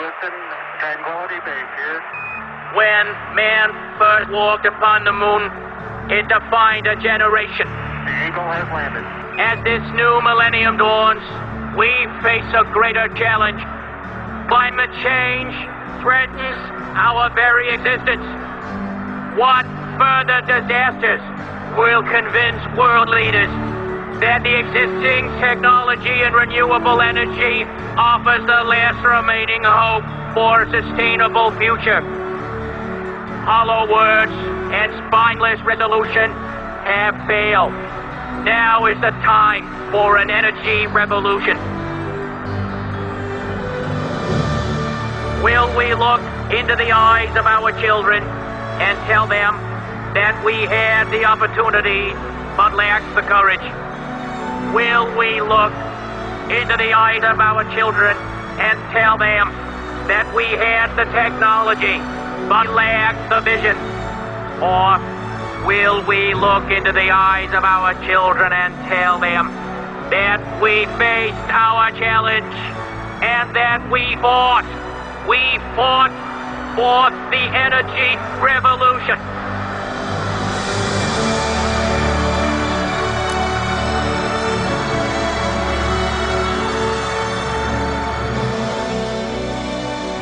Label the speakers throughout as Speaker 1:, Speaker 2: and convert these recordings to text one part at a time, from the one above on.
Speaker 1: Houston, Tranquility Base here.
Speaker 2: When man first walked upon the moon, it defined a generation.
Speaker 1: The Eagle has landed.
Speaker 2: As this new millennium dawns, we face a greater challenge. Climate change threatens our very existence. What further disasters will convince world leaders that the existing technology in renewable energy offers the last remaining hope for a sustainable future? Hollow words and spineless resolution have failed. Now is the time for an energy revolution. Will we look into the eyes of our children and tell them that we had the opportunity but lacked the courage? Will we look into the eyes of our children and tell them that we had the technology but lacked the vision? Or will we look into the eyes of our children and tell them that we faced our challenge and that we fought for the energy revolution?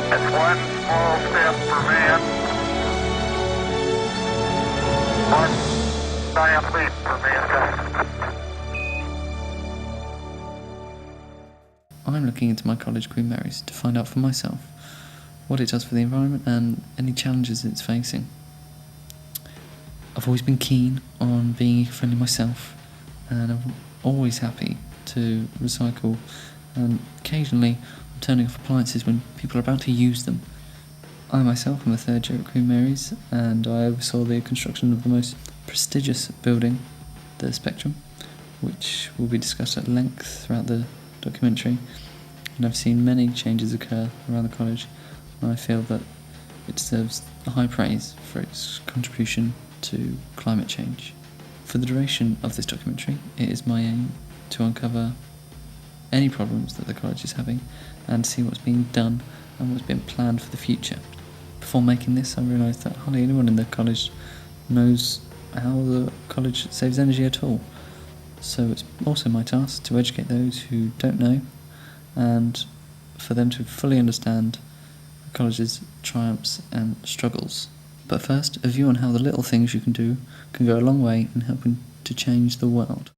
Speaker 1: That's one small step for man, one giant leap for mankind.
Speaker 3: I'm looking into my college, Queen Mary's, to find out for myself what it does for the environment and any challenges it's facing. I've always been keen on being eco-friendly myself, and I'm always happy to recycle, and occasionally I'm turning off appliances when people are about to use them. I myself am a third year at Queen Mary's, and I oversaw the construction of the most prestigious building, the Spectrum, which will be discussed at length throughout the documentary, and I've seen many changes occur around the college, and I feel that it deserves high praise for its contribution to climate change. For the duration of this documentary, it is my aim to uncover any problems that the college is having and see what's being done and what's been planned for the future. Before making this, I realised that hardly anyone in the college knows how the college saves energy at all. So it's also my task to educate those who don't know and for them to fully understand the college's triumphs and struggles. But first, a view on how the little things you can do can go a long way in helping to change the world.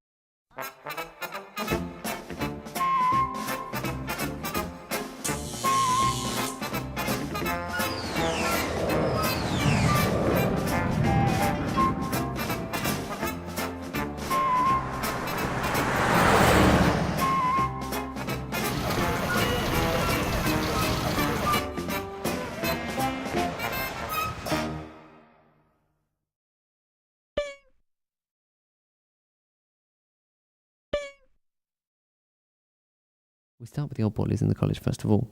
Speaker 3: We start with the old boilers in the college first of all,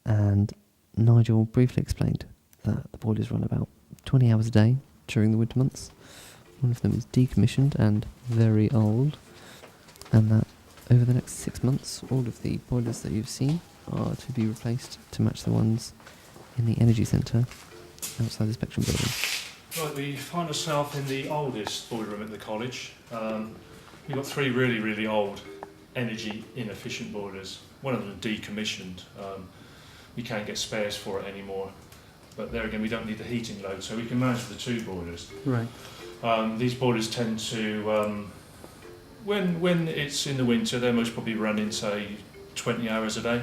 Speaker 3: and Nigel briefly explained that the boilers run about 20 hours a day during the winter months. One of them is decommissioned and very old, and that over the next 6 months all of the boilers that you've seen are to be replaced to match the ones in the energy centre outside the Spectrum building.
Speaker 4: Right, we find ourselves in the oldest boiler room at the college. We've got three really old energy inefficient boilers. One of them is decommissioned. We can't get spares for it anymore, but there again we don't need the heating load, so we can manage with the two boilers. Right. These boilers tend to, when it's in the winter, they're most probably running say 20 hours a day.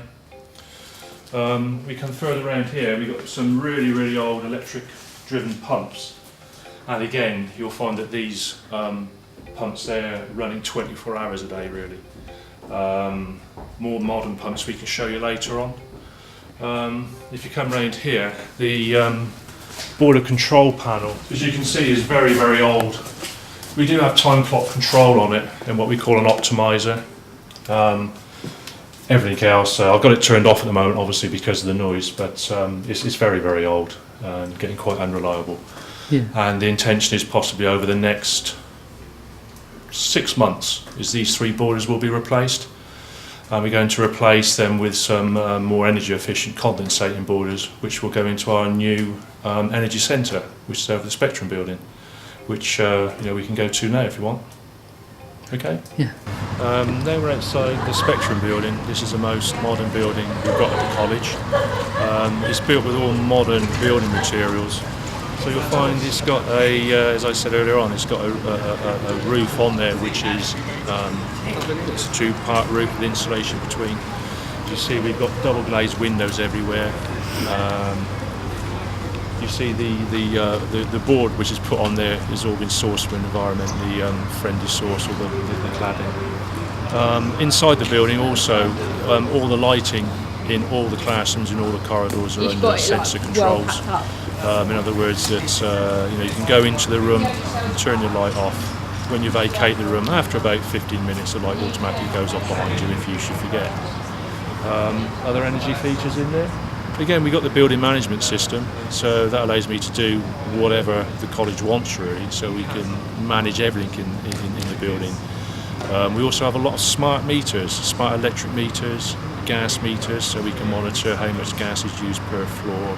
Speaker 4: We come further around here, we've got some really old electric driven pumps, and again you'll find that these pumps there running 24 hours a day really. More modern pumps we can show you later on. If you come round here, the boiler control panel, as you can see, is very old. We do have time clock control on it and what we call an optimizer. Everything else, I've got it turned off at the moment obviously because of the noise, but it's very old and getting quite unreliable. Yeah. And the intention is possibly over the next 6 months is these three boilers will be replaced. and we're going to replace them with some more energy efficient condensating boilers, which will go into our new energy centre, which is over the Spectrum building, which we can go to now if you want. Okay?
Speaker 3: Yeah.
Speaker 4: Now we're outside the Spectrum building. This is the most modern building we've got at the college. It's built with all modern building materials. So you'll find it's got as I said earlier on, it's got a roof on there which is it's a two-part roof with insulation between. You see we've got double glazed windows everywhere. You see the board which is put on there has all been sourced from environmentally friendly source, or the cladding. Inside the building also, all the lighting in all the classrooms and all the corridors are under sensor controls. In other words, that you can go into the room and turn your light off. When you vacate the room, after about 15 minutes, the light automatically goes off behind you if you should forget. Other energy features in there. Again, we've got the building management system, so that allows me to do whatever the college wants really, so we can manage everything in the building. We also have a lot of smart meters, smart electric meters, gas meters, so we can monitor how much gas is used per floor,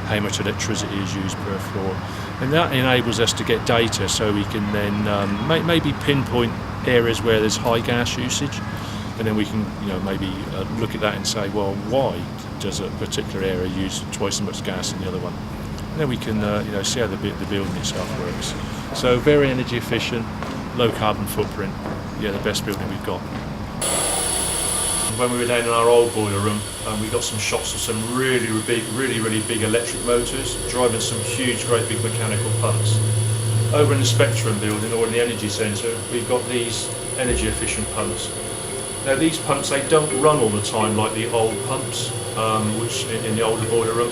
Speaker 4: how much electricity is used per floor, and that enables us to get data so we can then maybe pinpoint areas where there's high gas usage, and then we can maybe look at that and say, well, why does a particular area use twice as much gas than the other one? And then we can see how the building itself works. So very energy efficient, low carbon footprint. Yeah, the best building we've got. When we were down in our old boiler room, we got some shots of some really big electric motors driving some huge, great big mechanical pumps. Over in the Spectrum building, or in the energy centre, we've got these energy efficient pumps. Now these pumps, they don't run all the time like the old pumps, which in the older boiler room.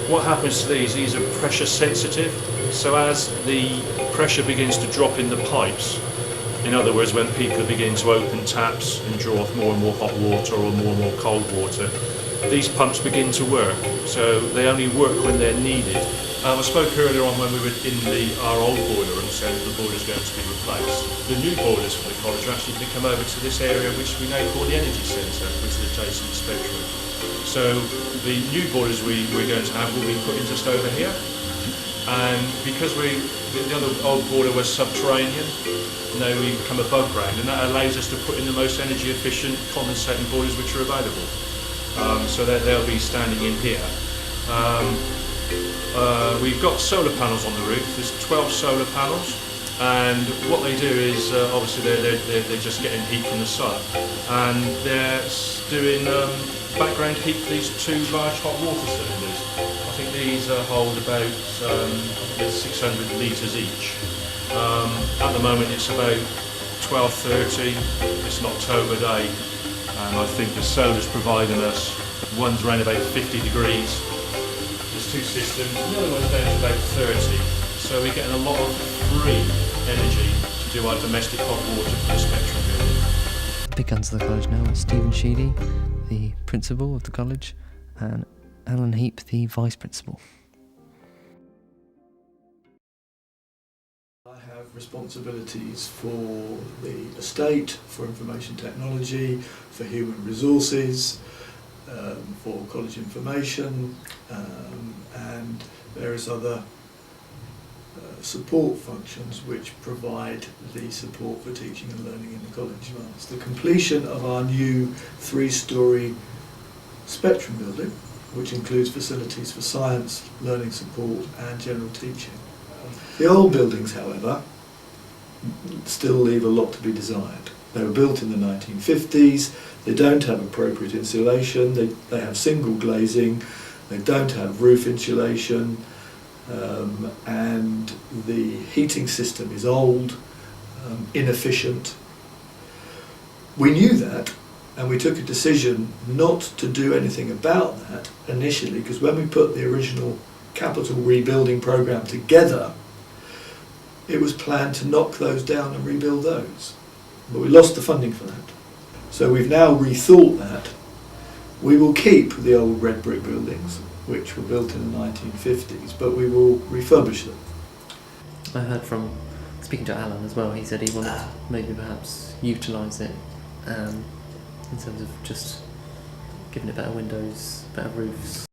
Speaker 4: What happens to these are pressure sensitive, so as the pressure begins to drop in the pipes, in other words, when people are beginning to open taps and draw off more and more hot water or more cold water, these pumps begin to work. So they only work when they're needed. I spoke earlier on when we were in our old boiler room, saying the boiler's going to be replaced. The new boilers for the college are actually going to come over to this area, which we now call the energy centre, which is the Tisi Spectrum. So the new boilers we're going to have will be put in just over here. And because the other old boiler was subterranean, now we come above ground, and that allows us to put in the most energy efficient condensating boilers which are available. So they'll be standing in here. We've got solar panels on the roof. There's 12 solar panels, and what they do is obviously they're just getting heat from the sun, and they're doing background heat for these two large hot water cylinders. I think these hold about 600 litres each. At the moment it's about 12:30, it's an October day, and I think the solar's providing us, one's around about 50 degrees, there's two systems, the other one's down to about 30, so we're getting a lot of free energy to do our domestic hot water for the Spectrum building.
Speaker 3: Big guns of the college now are Stephen Sheedy, the principal of the college, and Alan Heap, the vice principal.
Speaker 5: I have responsibilities for the estate, for information technology, for human resources, for college information, and various other support functions which provide the support for teaching and learning in the college. It's the completion of our new 3-storey Spectrum building, which includes facilities for science, learning support and general teaching. The old buildings, however, still leave a lot to be desired. They were built in the 1950s, they don't have appropriate insulation, they have single glazing, they don't have roof insulation, and the heating system is old, inefficient. We knew that, and we took a decision not to do anything about that initially, because when we put the original capital rebuilding programme together, it was planned to knock those down and rebuild those. But we lost the funding for that. So we've now rethought that. We will keep the old red brick buildings, which were built in the 1950s, but we will refurbish them.
Speaker 3: I heard from, speaking to Alan as well, he said he wanted to maybe perhaps utilise it in terms of just giving it better windows, better roofs,